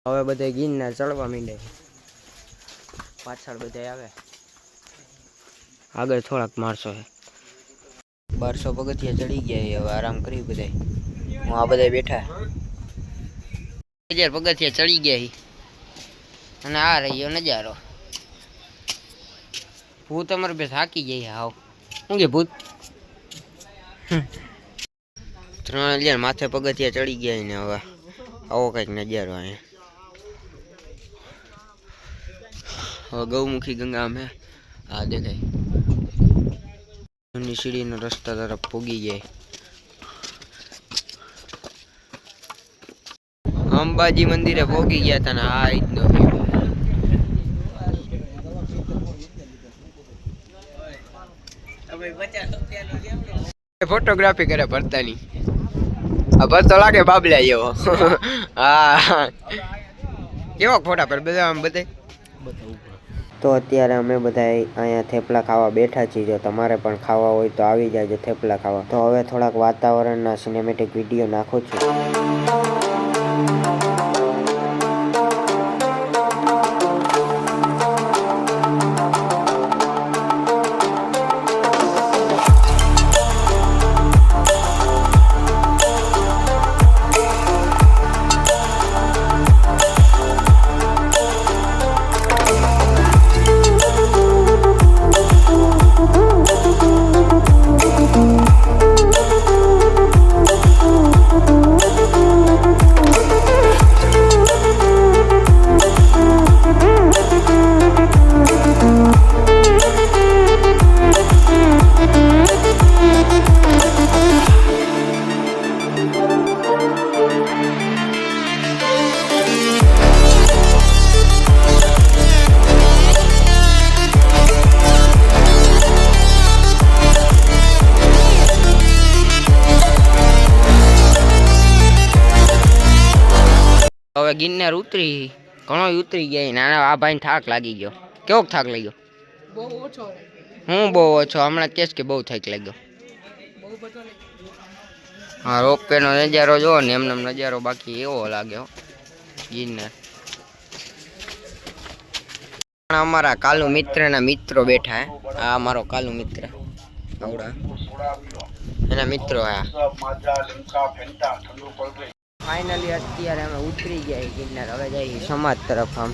હવે બધા ગિરનાર ચડવા માંડે છે. પાછળ બધા આવે, આગળ થોડાક માણસો છે. 1200 પગથિયા ચડી ગયા. હવે આરામ કરી બધા. હું આ બધા બેઠા 1000 પગથિયા ચડી ગયા. અને આ રહ્યો નજારો. ભૂત અમારે બે થાકી જાય. હાવ શું કે ભૂત 3000 માથે પગથિયા ચડી ગયા ને. હવે આવો કઈક નજારો અહીંયા. હવે ગૌમુખી ગંગા અમે આ દેખાય ની સીડીનો રસ્તા તરફ પોગી જાય. અંબાજી મંદિરે પોગી ગયા હતા ને આ રીતનો ફોટોગ્રાફી કરે ભરતાની. આ ભરતો લાગે બાબલા જેવો. હા કેવો ફોટા પર બધા આમ બધે. તો અત્યારે અમે બધા અહીંયા થેપલા ખાવા બેઠા છીએ. જો તમારે પણ ખાવા હોય તો આવી જાજો થેપલા ખાવા. તો હવે થોડાક વાતાવરણના સિનેમેટિક વિડીયો નાખું છું. હવે ગિરનાર ઉતરી ઘણો ઉતરી ગયા. નાના આ ભાઈને થાક લાગી ગયો. કેવો થાક લાગ્યો? બહુ ઓછો. હું બહુ ઓછો. હમણાં કેસ કે બહુ થાક લાગ્યો. હા રોપવે નો નજારો જોવો ને એમને નજારો બાકી એવો લાગ્યો ગિરનાર. અમારા કાલુ મિત્રના મિત્રો બેઠા. આ અમારો કાલુ મિત્ર આવડા એના મિત્રો. આ ફાઇનલી અત્યારે અમે ઉતરી ગયા ગિરનાર. હવે જઈએ સમાજ તરફ. આમ